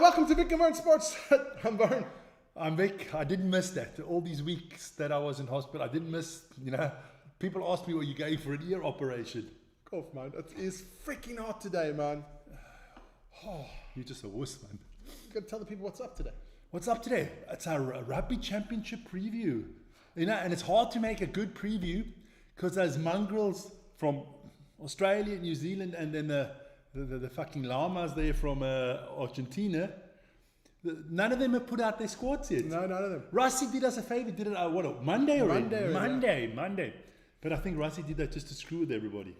welcome to Vic and Vern Sports. I'm Vern. I'm Vic. I didn't miss that. All these weeks that I was in hospital, I didn't miss, people asked me, were you going for an ear operation? Cough, man. It is freaking hot today, man. Oh, you're just a wuss, man. You got to tell the people what's up today. What's up today? It's our Rugby Championship preview. And it's hard to make a good preview because there's mongrels from Australia, New Zealand, and then the fucking llamas there from Argentina. None of them have put out their squads yet. No, none of them. Rusty did us a favor. Did it Monday already? Monday. But I think Rusty did that just to screw with everybody.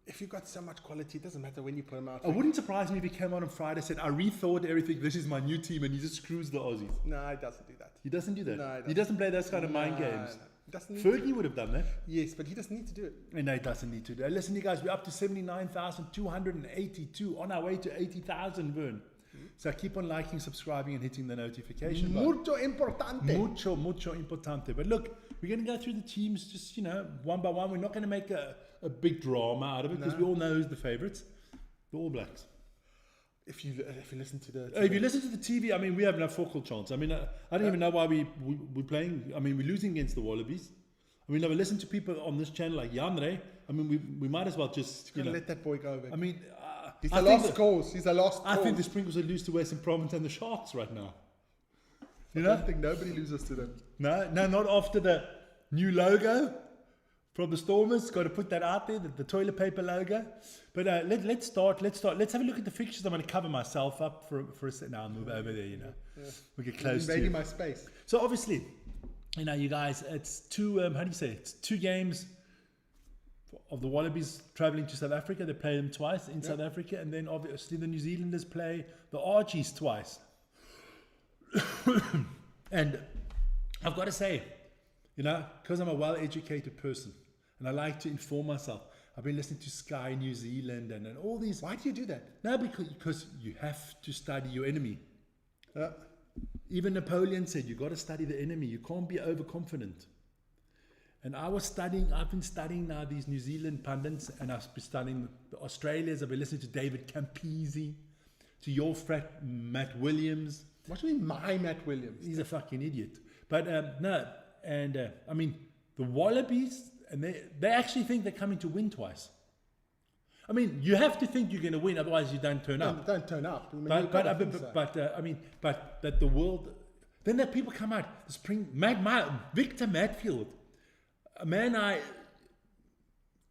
If you've got so much quality, it doesn't matter when you put them out. It wouldn't surprise me if he came on Friday and said, I rethought everything. This is my new team. And he just screws the Aussies. No, he doesn't do that. He doesn't do that? No, he doesn't play those kind of mind games. No. Fergie would have done that. Yes, but he doesn't need to do it. And no, he doesn't need to do it. Listen, you guys, we're up to 79,282 on our way to 80,000, Vern. So keep on liking, subscribing, and hitting the notification button. Mucho importante. Mucho importante. But look, we're going to go through the teams just, one by one. We're not going to make a big drama out of it because we all know who's the favourites. The All Blacks. If you listen to the... If you listen to the TV, we have no focal chance. I don't even know why we're playing. We're losing against the Wallabies. I listen to people on this channel like Janre. We might as well just, let that boy go, Vic. He's a lost cause. I think the Springboks will lose to Western Province and the Sharks right now. I don't think nobody loses to them. No, not after the new logo from the Stormers. Got to put that out there, the toilet paper logo. But let's start. Let's have a look at the fixtures. I'm going to cover myself up for a second. Now I'll move over there, Yeah. We'll get close to invading my space. So obviously, you guys, it's two, it's 2 games of the Wallabies travelling to South Africa. They play them twice in South Africa, and then obviously the New Zealanders play the Argies twice. And I've got to say, because I'm a well-educated person and I like to inform myself, I've been listening to Sky New Zealand and all these. Why do you do that? No, because you have to study your enemy. Even Napoleon said, you got to study the enemy. You can't be overconfident. And I've been studying now these New Zealand pundits, and I've been studying the Australians. I've been listening to David Campese, to your friend Matt Williams. What do you mean, my Matt Williams? He's a fucking idiot. But the Wallabies, and they actually think they're coming to win twice. You have to think you're going to win, otherwise you don't turn up. Don't turn up. But that the world, then that people come out. Victor Matfield, a man I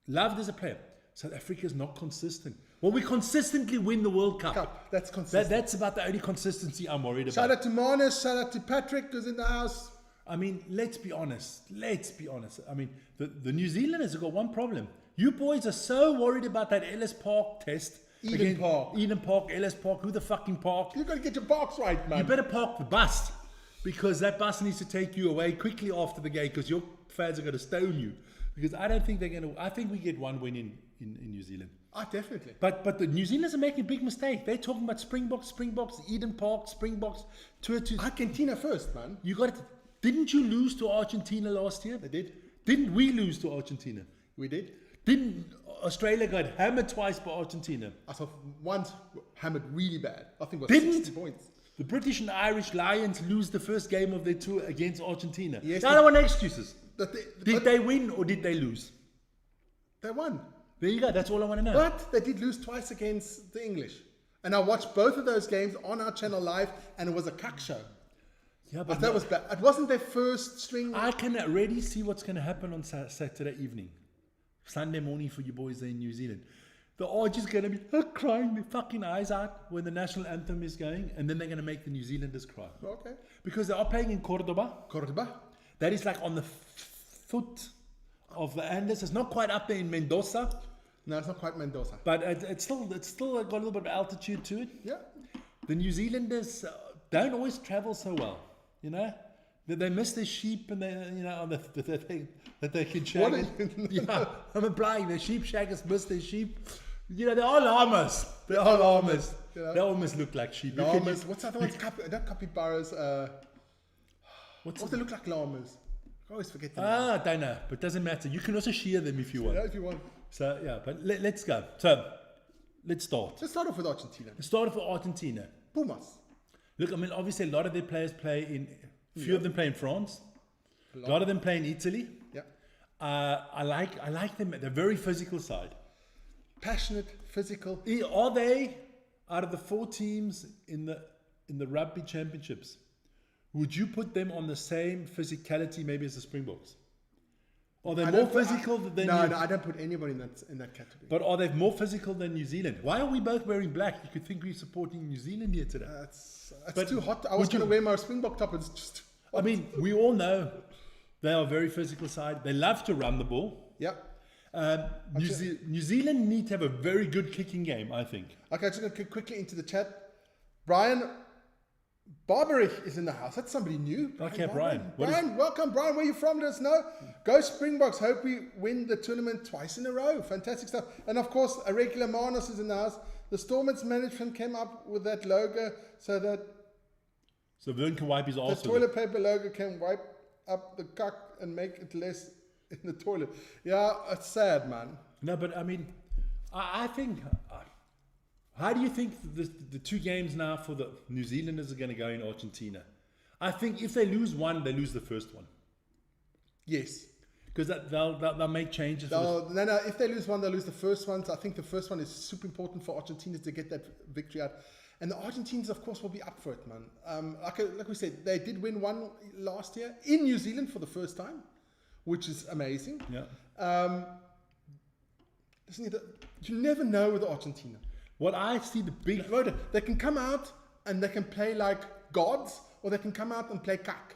loved as a player. South Africa's not consistent. Well, we consistently win the World Cup. That's consistent. That's about the only consistency I'm worried about. Shout out to Marnus. Shout out to Patrick who's in the house. Let's be honest. The New Zealanders have got one problem. You boys are so worried about that Ellis Park test. Eden Park, Ellis Park. Who the fucking park? You've got to get your parks right, man. You better park the bus, because that bus needs to take you away quickly after the game, because your fans are going to stone you. Because I don't think they're going to. I think we get one win in New Zealand. Definitely. But the New Zealanders are making a big mistake. They're talking about Springboks, Eden Park, Springboks. Argentina first, man. You got it. Didn't you lose to Argentina last year? They did. Didn't we lose to Argentina? We did. Didn't Australia got hammered twice by Argentina? I saw once hammered really bad. I think it was Didn't 60 points. The British and Irish Lions lose the first game of their tour against Argentina? Yes, I don't want excuses. Did they win or did they lose? They won. There you go. That's all I want to know. But they did lose twice against the English. And I watched both of those games on our channel live, and it was a cuck show. Yeah, but that was bad. It wasn't their first string. I can already see what's going to happen on Saturday evening. Sunday morning for you boys there in New Zealand. The Argies going to be crying their fucking eyes out when the national anthem is going, and then they're going to make the New Zealanders cry. Okay. Because they are playing in Cordoba. That is like on the foot of the Andes. It's not quite up there in Mendoza. No, it's not quite Mendoza. But it's still got a little bit of altitude to it. Yeah. The New Zealanders don't always travel so well, They miss their sheep, and that they can shag. Yeah, I'm implying the sheep shaggers miss their sheep. They are llamas. They almost look like sheep. Llamas. What's the other ones? Not capybaras. What they look like llamas? I always forget them. I don't know, but it doesn't matter. You can also shear them if you want. Yeah, if you want. So but let's go. So let's start. Let's start off with Argentina. Let's start off with Argentina. Pumas. Look, I mean, obviously a lot of their players play in, few of them play in France. A lot of them play in Italy. Yeah. I like them. They're very physical side. Passionate, physical. Are they, out of the 4 teams in the Rugby Championships, would you put them on the same physicality maybe as the Springboks? Are they more physical than No, I don't put anybody in that category. But are they more physical than New Zealand? Why are we both wearing black? You could think we're supporting New Zealand here today. It's too hot. I was going to wear my Springbok top. It's just hot. I mean, we all know they are a very physical side. They love to run the ball. Yeah. New Zealand need to have a very good kicking game, I think. Okay, I'm just going to quickly into the chat. Brian Barberich is in the house. That's somebody new. Brian. Brian, welcome. Brian, where are you from? Let us know. Go Springboks. Hope we win the tournament twice in a row. Fantastic stuff. And of course, a regular Manos is in the house. The Stormers management came up with that logo so Vern can wipe his arse. The toilet paper logo can wipe up the cuck and make it less in the toilet. Yeah, it's sad, man. No, but I mean, I think... how do you think the 2 games now for the New Zealanders are going to go in Argentina? I think if they lose one, they lose the first one. Yes. Because they'll make changes. No, if they lose one, they'll lose the first one. So I think the first one is super important for Argentina to get that victory out. And the Argentines, of course, will be up for it, man. Like we said, they did win one last year in New Zealand for the first time, which is amazing. Yeah. Listen, you never know with Argentina. What I see the big... They can come out and they can play like gods, or they can come out and play cack.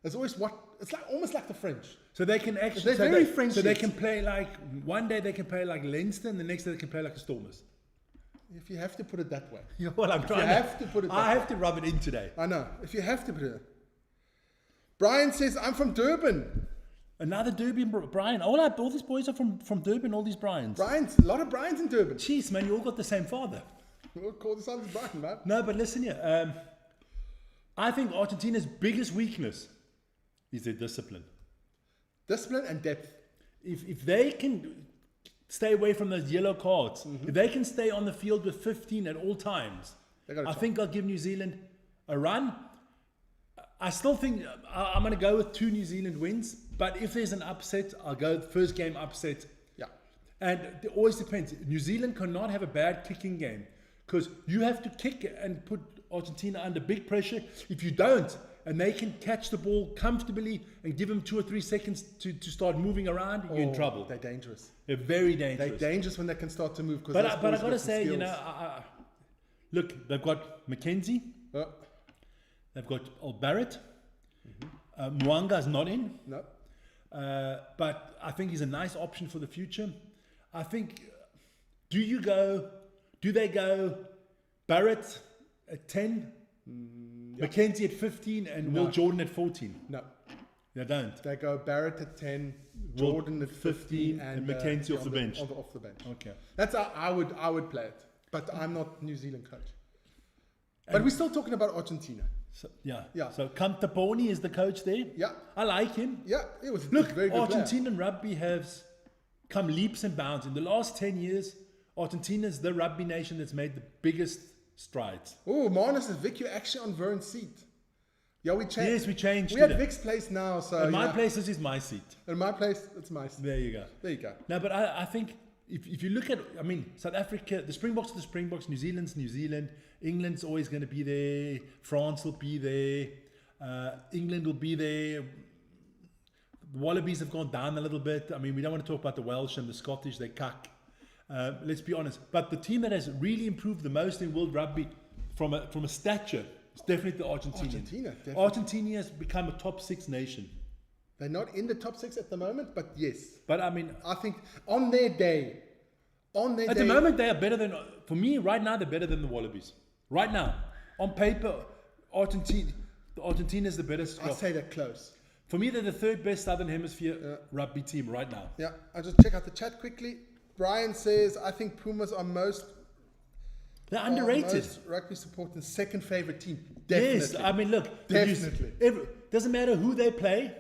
It's always it's like almost like the French. So they can actually... They're very French. So they can play like... One day they can play like Leinster, and the next day they can play like the Stormers. If you have to put it that way. You know what I'm trying to... have to put it that I have to rub it in today. I know. If you have to put it... Brian says, I'm from Durban. Another Durban Brian. All these boys are from Durban, all these Brians. A lot of Brians in Durban. Jeez, man, you all got the same father. We'll call the sons Brian, man. No, but listen here. I think Argentina's biggest weakness is their discipline. Discipline and depth. If they can stay away from those yellow cards, if they can stay on the field with 15 at all times, I think I'll give New Zealand a run. I still think I'm going to go with 2 New Zealand wins, but if there's an upset, I'll go first game upset. Yeah. And it always depends. New Zealand cannot have a bad kicking game because you have to kick and put Argentina under big pressure. If you don't, and they can catch the ball comfortably and give them 2 or 3 seconds to start moving around, you're in trouble. They're dangerous. They're very dangerous. They're dangerous when they can start to move. But I got to say, you know, look, they've got McKenzie. They've got Old Barrett. Mwanga's not in. No. But I think he's a nice option for the future. I think, do they go Barrett at 10, McKenzie at 15, and Will Jordan at 14? No. They don't. They go Barrett at 10, Jordan at 15, and McKenzie off the bench. Off the bench. Okay. That's how I would play it. But I'm not New Zealand coach. But we're still talking about Argentina. So, yeah. So Cantaponi is the coach there. Yeah. I like him. Yeah. It was Look, very good Argentinian rugby has come leaps and bounds. In the last 10 years, Argentina is the rugby nation that's made the biggest strides. Oh, Marnus says, Vic, you're actually on Vern's seat. Yeah, we changed. Yes, we changed. We're at Vic's place now. So at my place, this is my seat. At my place, it's my seat. There you go. There you go. No, but I think if you look at, I mean, South Africa, the Springboks are the Springboks, New Zealand's New Zealand, England's always going to be there, France will be there, England will be there. The Wallabies have gone down a little bit. I mean, we don't want to talk about the Welsh and the Scottish, they cuck. Let's be honest. But the team that has really improved the most in world rugby from a stature is definitely the Argentinians. Argentina, definitely. Argentina has become a top 6 nation. They're not in the top 6 at the moment, but yes. But I mean, I think on their day, at the moment they are better than, for me right now, they're better than the Wallabies. Right now, on paper, Argentina is the better squad. I'd say they're close. For me, they're the 3rd best Southern Hemisphere rugby team right now. Yeah, I'll just check out the chat quickly. Brian says, I think Pumas are they're underrated. Most rugby supporting second favorite team. Definitely. Yes, I mean, look. Definitely. Doesn't matter who they play,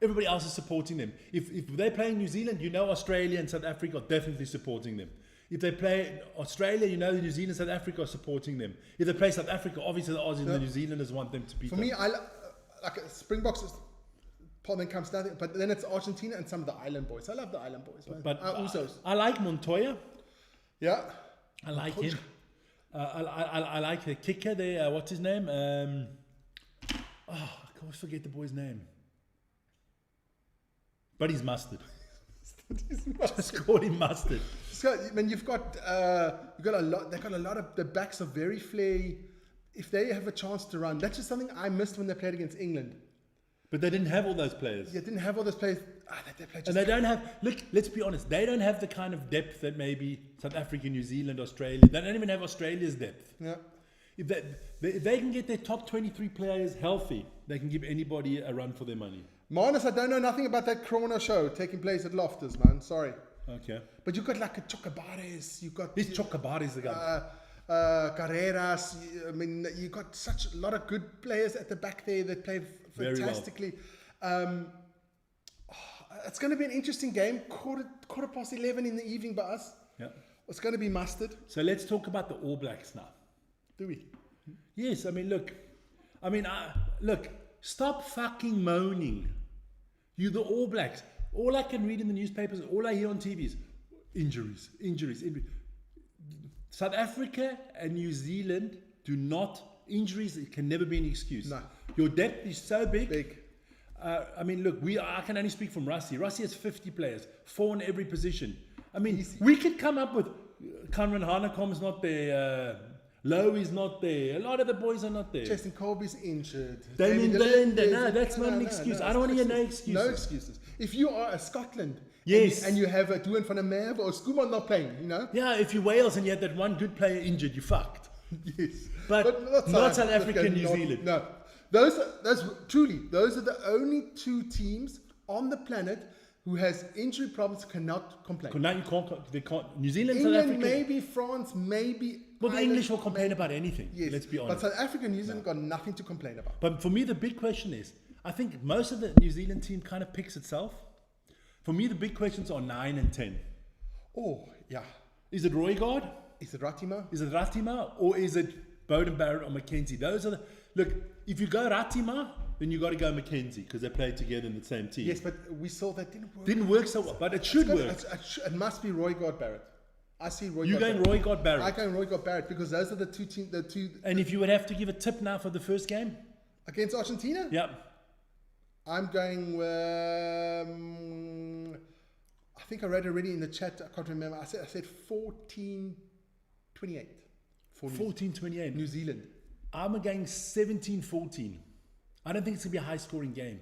everybody else is supporting them. If they play in New Zealand, you know Australia and South Africa are definitely supporting them. If they play Australia, you know, New Zealand, South Africa are supporting them. If they play South Africa, obviously the Aussies and the New Zealanders want them to beat them. For me, I like Springboks. Part then comes nothing, but then it's Argentina and some of the island boys. I love the island boys. But Usos. I like Montoya. Yeah, I like him. I like the kicker there. What's his name? I always forget the boy's name. But he's mustard. Just call him mustard. So, I mean, you've got a lot. They've got a lot of the backs are very flary. If they have a chance to run, that's just something I missed when they played against England. But they didn't have all those players. Yeah, didn't have all those players. They play just and they don't have. Look, let's be honest. They don't have the kind of depth that maybe South Africa, New Zealand, Australia. They don't even have Australia's depth. Yeah. If they can get their top 23 players healthy, they can give anybody a run for their money. Manus, I don't know nothing about that Corona show taking place at Loftus, man. Sorry. Okay. But you've got like a Chocobares. You've got this Chocobares, the guy. Carreras. I mean, you've got such a lot of good players at the back there that play fantastically. It's going to be an interesting game. Quarter past 11 in the evening by us. Yeah. It's going to be mustard. So let's talk about the All Blacks now. Do we? Yes. I mean, look. Stop fucking moaning. You the All Blacks. All I can read in the newspapers, all I hear on TV is injuries. South Africa and New Zealand do not. Injuries, it can never be an excuse. No. Your depth is so big. I mean, look, I can only speak from Rassie. Rassie has 50 players, 4 in every position. I mean, easy. We could come up with Conran Hanekom's not there, Lowe is not there, a lot of the boys are not there. Justin Colby's injured. Damien Dillon, no, that's not an excuse. I don't want to hear no excuses. No excuses. If you are a Scotland yes. and you have a Duan van der Merwe or Schoeman not playing, you know? Yeah, if you're Wales and you had that one good player injured, you fucked. Yes. But not South Africa and New Zealand. No. Those are the only 2 teams on the planet who has injury problems cannot complain. They can't. New Zealand, England, South Africa. maybe France, maybe. Well, the English will complain about anything. Yes. Let's be honest. But South Africa and New Zealand got nothing to complain about. But for me, the big question is, I think most of the New Zealand team kind of picks itself. For me, the big questions are 9 and 10. Oh, yeah. Is it Roygaard? Is it Ratima? Is it Ratima? Or is it Bowden Barrett or McKenzie? Those are the... Look, if you go Ratima, then you got to go McKenzie because they played together in the same team. Yes, but we saw that didn't work. Didn't work so well, but it should work. It must be Roygaard Barrett. I see Roygaard. You're going Roygaard Barrett. I'm going Roygaard Barrett because those are the 2 teams. And if you would have to give a tip now for the first game? Against Argentina? Yep. I'm going... I think I read already in the chat. I can't remember. I said 14-28. 14-28. New Zealand. I'm going 17-14. I don't think it's going to be a high-scoring game.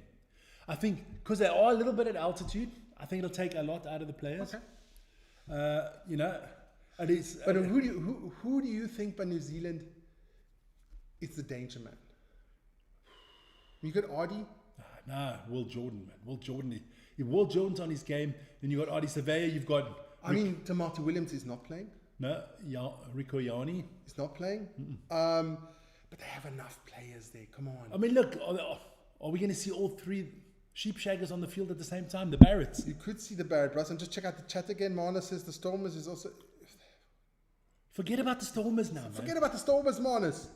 I think, because they are a little bit at altitude, I think it'll take a lot out of the players. Okay. And it's... But who do you think by New Zealand is the danger man? You got Ardie? No, Will Jordan, man. Will Jordan. If Will Jordan's on his game, then you've got Ardie Surveyor, you've got... Tamati Williams is not playing. No, Rico Iani. He's not playing. But they have enough players there. Come on. I mean, look, are we going to see all 3 sheep shaggers on the field at the same time? The Barretts. You could see the Barrett, Russ. And just check out the chat again. Mana says the Stormers is also... Forget about the Stormers now, man. Forget about the Stormers, Manus.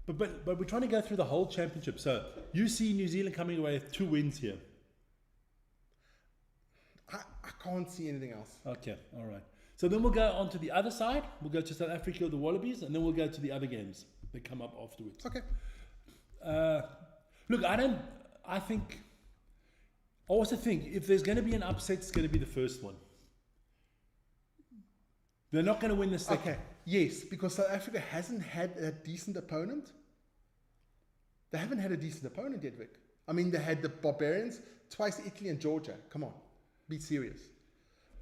But we're trying to go through the whole championship. So you see New Zealand coming away with 2 wins here. I can't see anything else. Okay, all right. So then we'll go on to the other side. We'll go to South Africa or the Wallabies, and then we'll go to the other games that come up afterwards. Okay. Look, I also think if there's going to be an upset, it's going to be the first one. They're not going to win the second. Okay, yes, because South Africa hasn't had a decent opponent. They haven't had a decent opponent yet, Vic. I mean, they had the Barbarians, twice Italy and Georgia. Come on, be serious.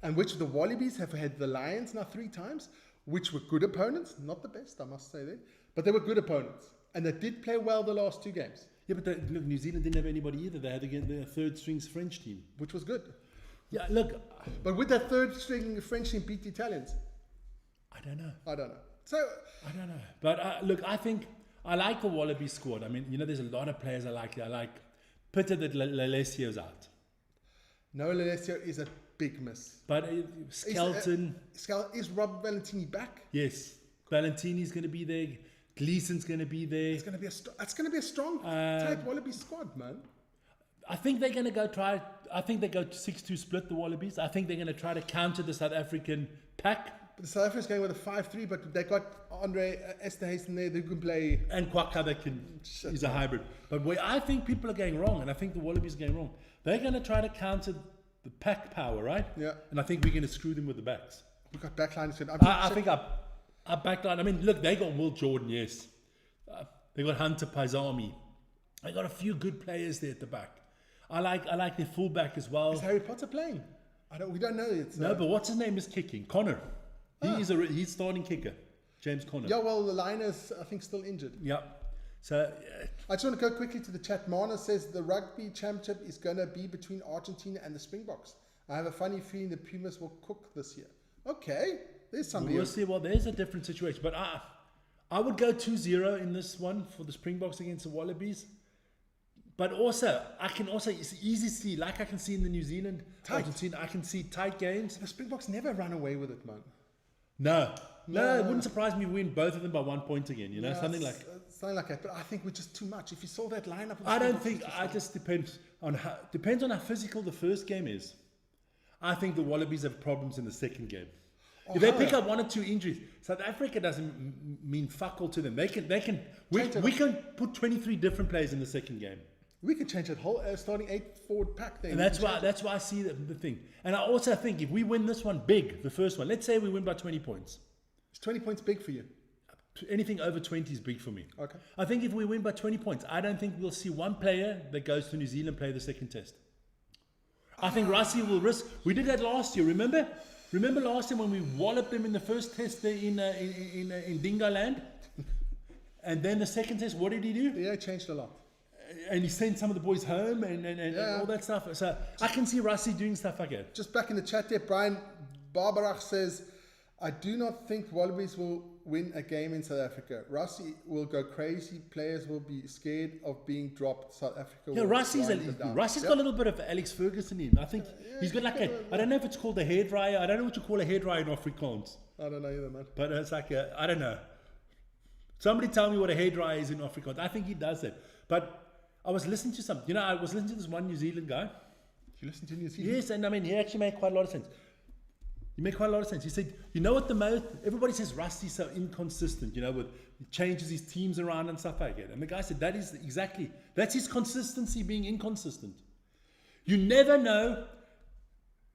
And which the Wallabies have had the Lions now 3 times, which were good opponents. Not the best, I must say there. But they were good opponents. And they did play well the last 2 games. Yeah, but look, New Zealand didn't have anybody either. They had again their 3rd strings French team. Which was good. Yeah, look. But with that 3rd string French team beat the Italians? I don't know. I don't know. So I don't know. But look, I think I like the Wallaby squad. I mean, there's a lot of players I like. I like Pita that Lalessio's out. No, Lalessio is a big miss. But Skelton... Is Rob Valentini back? Yes. Valentini's going to be there. Gleason's going to be there. It's going to be a strong, tight Wallabies squad, man. I think they're going to go I think they go to 6-2 split the Wallabies. I think they're going to try to counter the South African pack. But the South Africans going with a 5-3, but they got Andre Esterhuizen there who can play. And Kwaka is a hybrid. But where I think people are going wrong, and I think the Wallabies are going wrong, they're going to try to counter the pack power, right? Yeah. And I think we're going to screw them with the backs. We've got backline. I think our backline, I mean, look, they got Will Jordan, yes. They got Hunter Paisami. They got a few good players there at the back. I like their fullback as well. Is Harry Potter playing? We don't know yet. No, but what's his name is kicking? Connor. He's starting kicker. James Connor. Yeah, well, the line is, I think, still injured. Yeah. So I just want to go quickly to the chat. Mana says the Rugby Championship is going to be between Argentina and the Springboks. I have a funny feeling the Pumas will cook this year. Okay, there's something. We'll see. Well, there's a different situation. But I would go 2-0 in this one for the Springboks against the Wallabies. But also, it's easy to see, like I can see in the New Zealand, Argentina, I can see tight games. The Springboks never run away with it, man. No, it wouldn't surprise me if we win both of them by 1 point again, something like that. But I think we're just too much. If you saw that lineup... I don't think, depends on how physical the first game is. I think the Wallabies have problems in the second game. If they pick up 1 or 2 injuries, South Africa doesn't mean fuck all to them. We can put 23 different players in the second game. We could change that whole starting 8 forward pack thing. And that's why I see the thing. And I also think if we win this one big, the first one, let's say we win by 20 points. Is 20 points big for you? Anything over 20 is big for me. Okay. I think if we win by 20 points, I don't think we'll see one player that goes to New Zealand play the second test. I think Rassie will risk. We did that last year, remember? Remember last time when we walloped them in the first test there in Dingoland? And then the second test, what did he do? Yeah, he changed a lot. And he sent some of the boys home and all that stuff. So I can see Rassie doing stuff like that. Just back in the chat there, Brian Barbarach says, I do not think Wallabies will win a game in South Africa. Rassie will go crazy. Players will be scared of being dropped. South Africa will Rassie's got a little bit of Alex Ferguson in him. I think he's got like I don't know if it's called a hairdryer. I don't know what you call a hairdryer in Afrikaans. I don't know either, man. But it's like I don't know. Somebody tell me what a hairdryer is in Afrikaans. I think he does it. But I was listening to I was listening to this one New Zealand guy. You listened to New Zealand? Yes, and I mean, he actually made quite a lot of sense. He said, you know what everybody says Rusty's so inconsistent, he changes his teams around and stuff like that. And the guy said, that's his consistency being inconsistent. You never know.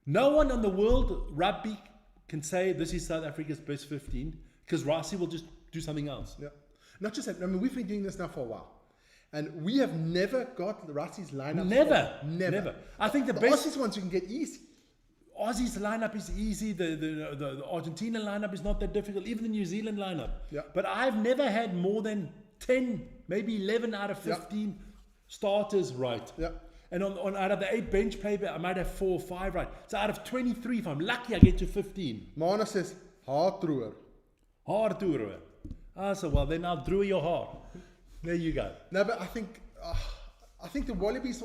No one on the world rugby can say this is South Africa's best 15 because Rassie will just do something else. Yeah. Not just that. I mean, we've been doing this now for a while. And we have never got Rassie's lineup. Never. I think the best Aussies ones you can get easy. Aussie's lineup is easy. The Argentina lineup is not that difficult. Even the New Zealand lineup. Yeah. But I've never had more than 10, maybe 11 out of 15 starters right. Yeah. And out of the 8 bench players, I might have 4 or 5 right. So out of 23, if I'm lucky, I get to 15. Mana says, haardroer. Haardroer. So well, then I'll draw your haar. There you go. No, but I think the Wallabies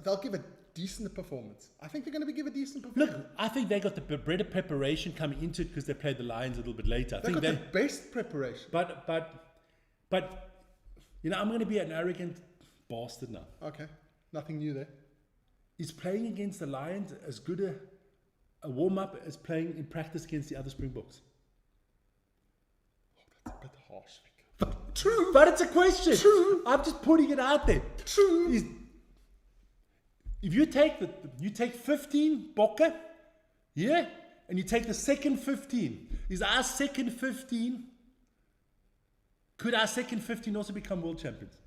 they'll give a decent performance. I think they're going to give a decent performance. Look, I think they got the better preparation coming into it because they played the Lions a little bit later. They got the best preparation. But I'm going to be an arrogant bastard now. Okay, nothing new there. Is playing against the Lions as good a warm-up as playing in practice against the other Springboks? Oh, that's a bit harsh. True. But it's a question. True. I'm just putting it out there. True. If you take 15 Bokke, yeah, and you take the second 15, could our second 15 also become world champions?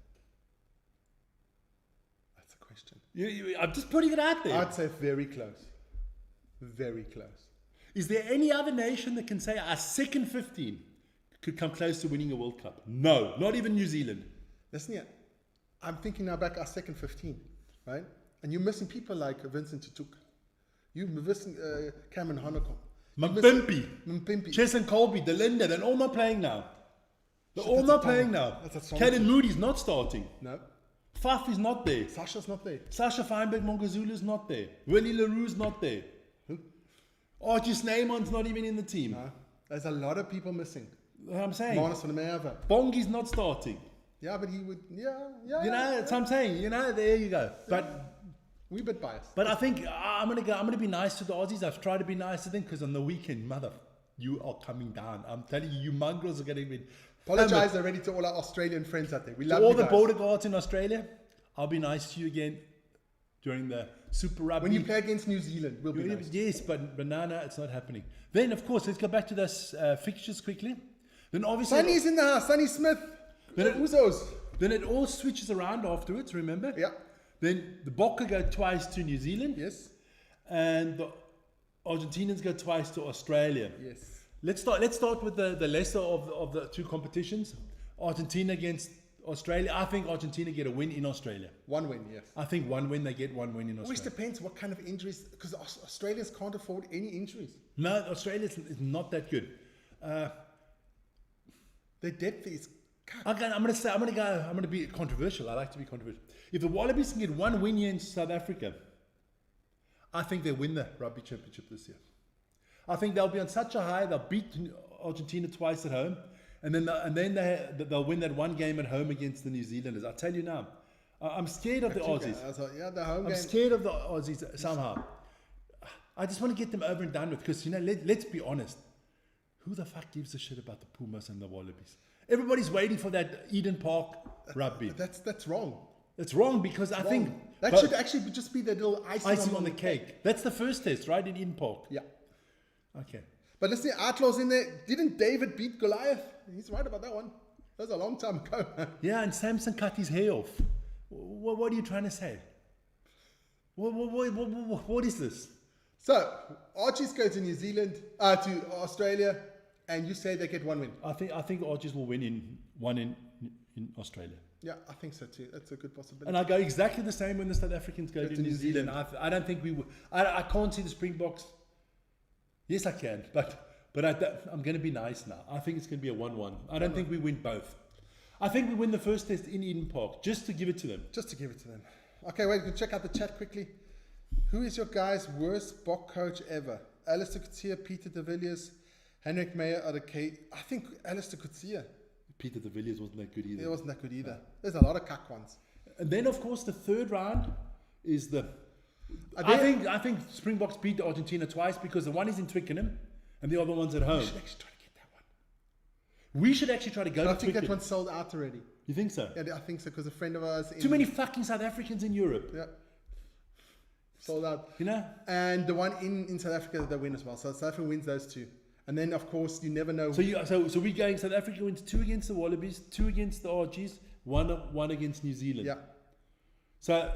That's a question. I'm just putting it out there. I'd say very close. Very close. Is there any other nation that can say our second 15 could come close to winning a World Cup? No, not even New Zealand. Listen here, I'm thinking now back our second 15, right? And you're missing people like Vincent Tutuk. You're missing Cameron Honeycomb. Mpimpi. Chess and Colby, Delinda, they're all not playing now. Caden Moody's not starting. No. Faf is not there. Sasha's not there. Sasha Feinberg Mongazula's not there. Willie LaRue's not there. Who? Archie Snyman's not even in the team. No, there's a lot of people missing. What I'm saying. Manus van der Merwe. Bongi's not starting. Yeah, but he would. Yeah. You know, that's what I'm saying. You know, there you go. But we're a bit biased. But I think I'm gonna be nice to the Aussies. I've tried to be nice to them because on the weekend, you are coming down. I'm telling you, you mongrels are going to be. Apologize already to all our Australian friends out there. We love all you the guys. border guards in Australia. I'll be nice to you again during the Super Rugby. When you play against New Zealand, we'll be nice. Yes, but no, it's not happening. Then, of course, let's go back to those fixtures quickly. Then obviously, Sonny's in the house. Sonny Smith. Uzos. Then it all switches around afterwards. Remember? Yeah. Then the Bokke go twice to New Zealand. Yes. And the Argentinians go twice to Australia. Yes. Let's start with the lesser of the two competitions. Argentina against Australia. I think Argentina get a win in Australia. One win, yes. I think one win, they get one win in Australia. Which depends what kind of injuries, because Australians can't afford any injuries. No, Australia is not that good. Their depth is... Okay, I'm going to be controversial. I like to be controversial. If the Wallabies can get one win here in South Africa, I think they win the Rugby Championship this year. I think they'll be on such a high. They'll beat Argentina twice at home, and then they'll win that one game at home against the New Zealanders. I tell you now, I'm scared of the Aussies. The home game. I'm scared of the Aussies somehow. I just want to get them over and done with because let's be honest. Who the fuck gives a shit about the Pumas and the Wallabies? Everybody's waiting for that Eden Park rugby. That's wrong. It's wrong because I think that should actually just be the little icing on the cake. That's the first test, right, in Eden Park? Yeah. Okay. But listen, Outlaw's in there. Didn't David beat Goliath? He's right about that one. That was a long time ago. Yeah, and Samson cut his hair off. What are you trying to say? What is this? So, Archies go to New Zealand, to Australia, and you say they get one win. I think Archies will win in Australia. Yeah, I think so too. That's a good possibility. And I go exactly the same when the South Africans go to New Zealand. I don't think we will. I can't see the Springboks. Yes, I can, but I'm going to be nice now. I think it's going to be a 1-1. I don't think we win both. I think we win the first test in Eden Park, just to give it to them. Okay, wait, we can check out the chat quickly. Who is your guy's worst Bok coach ever? Alistair Coetzee, Peter de Villiers, Henrik Meyer, or the K? I think Alistair Coetzee. Peter de Villiers wasn't that good either. It wasn't that good either. There's a lot of cuck ones. And then, of course, the third round is the... I think Springboks beat Argentina twice because the one is in Twickenham and the other one's at home. We should actually try to get that one. We should actually try to go to I think Twickenham. that one's sold out already. You think so? Yeah, I think so because a friend of ours... Too many fucking South Africans in Europe. Yeah. Sold out. You know? And the one in South Africa, they win as well. So South Africa wins those two. And then, of course, you never know. So we're going, South Africa wins 2 against the Wallabies, 2 against the Argies, one against New Zealand. Yeah. So...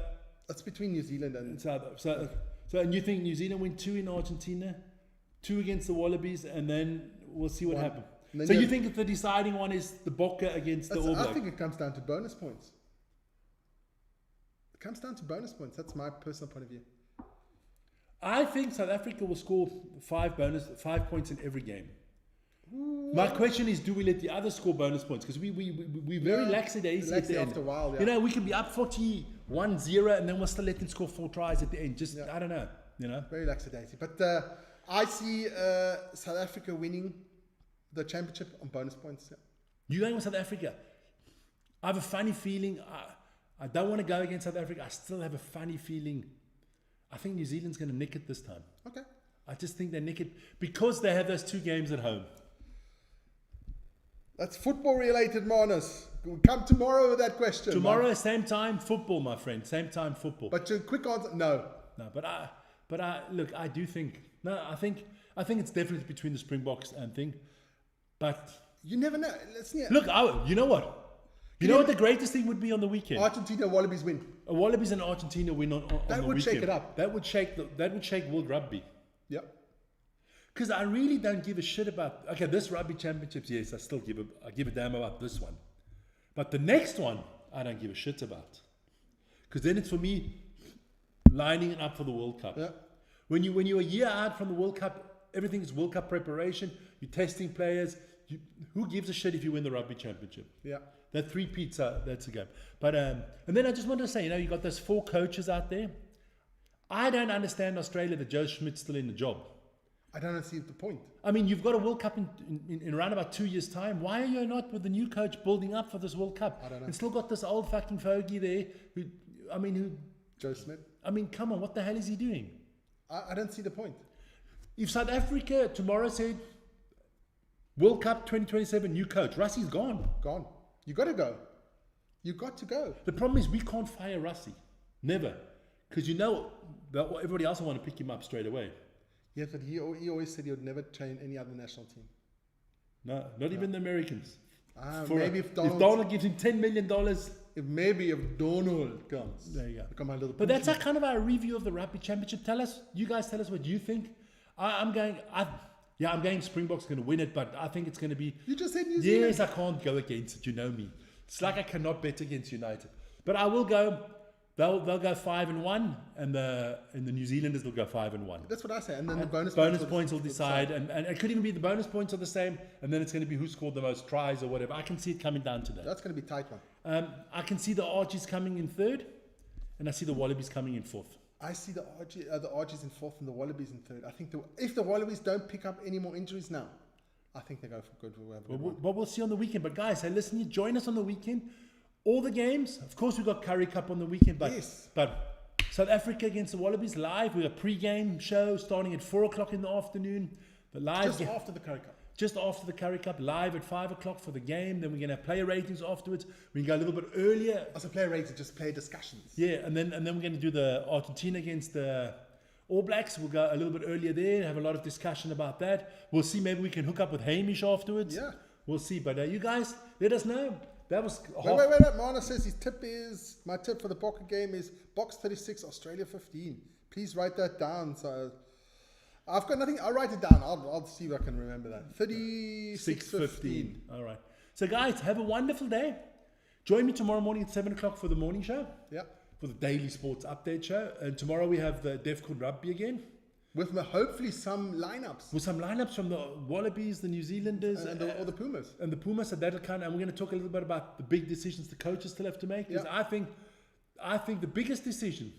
That's between New Zealand and... So and you think New Zealand win 2 in Argentina, 2 against the Wallabies, and then we'll see what happens. So you think that the deciding one is the Bokke against the All Blacks? I think it comes down to bonus points. It comes down to bonus points. That's my personal point of view. I think South Africa will score 5 points in every game. My question is, do we let the others score bonus points? Because we're very laxy at the end. After a while, yeah. You know, we can be up 41-0 and then we'll still let them score 4 tries at the end. Just, I don't know, you know. Very lackadaisy. But I see South Africa winning the championship on bonus points. Yeah. You going with South Africa? I have a funny feeling. I don't want to go against South Africa. I still have a funny feeling. I think New Zealand's going to nick it this time. Okay. I just think they nick it because they have those 2 games at home. That's football related, Manus. We'll come tomorrow with that question. Tomorrow, same time, football, my friend. Same time, football. But your quick answer, no. No, but I look, I do think, I think it's definitely between the Springboks and thing. But you never know. Look, you know what? You know what the greatest thing would be on the weekend? Argentina Wallabies win. A Wallabies and Argentina win on the weekend. That would shake it up. That would shake world rugby. Yep. Because I really don't give a shit about... Okay, this Rugby Championships, yes, I give a damn about this one. But the next one, I don't give a shit about. Because then it's for me lining it up for the World Cup. Yeah. When you're a year out from the World Cup, everything is World Cup preparation. You're testing players. Who gives a shit if you win the Rugby Championship? Yeah. That 3 pizza, that's a game. But and then I just wanted to say, you got those 4 coaches out there. I don't understand Australia that Joe Schmidt's still in the job. I don't see the point. I mean, you've got a World Cup in around about 2 years' time. Why are you not with the new coach building up for this World Cup? I don't know. And still got this old fucking fogey there who... Joe Smith. I mean, come on, what the hell is he doing? I don't see the point. If South Africa tomorrow said, World Cup 2027, new coach, Russie's gone. Gone. You got to go. You got to go. The problem is we can't fire Russie. Never. Because you know that everybody else will want to pick him up straight away. Yeah, but he always said he would never train any other national team. No, not even the Americans. Maybe if Donald gives him $10 million. If Donald comes. There you go. Become a little but that's a kind of our review of the Rugby Championship. You guys tell us what you think. I'm going Springboks going to win it, but I think it's going to be... You just said New Zealand. Yes, I can't go against it. You know me. It's like I cannot bet against United. But I will go... They'll go 5-1, and the New Zealanders will go 5-1. That's what I say. And then the bonus points will decide. And it could even be the bonus points are the same, and then it's going to be who scored the most tries or whatever. I can see it coming down to that. That's going to be a tight one. I can see the Argies coming in third, and I see the Wallabies coming in fourth. I see the Argies in fourth and the Wallabies in third. I think if the Wallabies don't pick up any more injuries now, I think they go for good. But we'll see on the weekend. But guys, hey, listen, you join us on the weekend. All the games, of course, we've got Curry Cup on the weekend, but South Africa against the Wallabies live. We have a pre-game show starting at 4 o'clock in the afternoon. The live just after the Curry Cup. Just after the Curry Cup, live at 5 o'clock for the game. Then we're going to have player ratings afterwards. We can go a little bit earlier. As a player rating, just player discussions. Yeah, and then we're going to do the Argentina against the All Blacks. We'll go a little bit earlier there, have a lot of discussion about that. We'll see, maybe we can hook up with Hamish afterwards. Yeah. We'll see. But you guys, let us know. That was wait. Mana says my tip for the pocket game is box 36, Australia 15. Please write that down. So I've got nothing. I'll write it down. I'll see if I can remember that. 36-15. All right. So guys, have a wonderful day. Join me tomorrow morning at 7 o'clock for the morning show. Yeah. For the daily sports update show. And tomorrow we have the DEFCON Rugby again. With hopefully some lineups. With some lineups from the Wallabies, the New Zealanders, or the Pumas. And the Pumas, and that'll kind of, and we're going to talk a little bit about the big decisions the coaches still have to make. Because I think the biggest decision,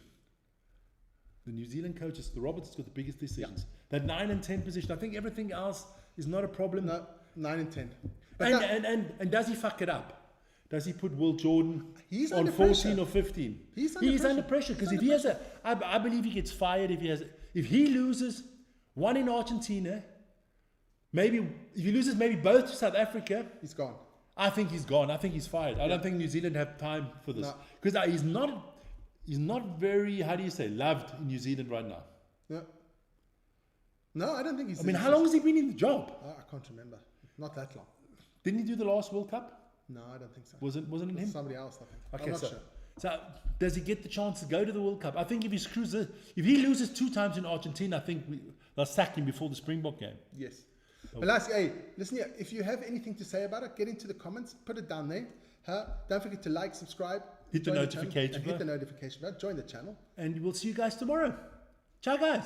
the New Zealand coaches, the Roberts got the biggest decisions. Yeah. That 9 and 10 position. I think everything else is not a problem. No, 9 and 10. And does he fuck it up? Does he put Will Jordan on 14 pressure. Or 15? He's under pressure. Because if he has I believe he gets fired if he loses one in Argentina, if he loses maybe both to South Africa, he's gone. I think he's gone. I think he's fired. I don't think New Zealand have time for this. Because he's not very, how do you say, loved in New Zealand right now. No, I don't think he's... I mean, how long has he been in the job? I can't remember. Not that long. Didn't he do the last World Cup? No, I don't think so. Wasn't it him? Somebody else, I think. Okay, I'm not sure. So does he get the chance to go to the World Cup? I think if he loses 2 times in Argentina, I think they'll sack him before the Springbok game. Yes. But listen here, if you have anything to say about it, get into the comments, put it down there. Don't forget to like, subscribe, hit the notification bell. Join the channel. And we'll see you guys tomorrow. Ciao, guys.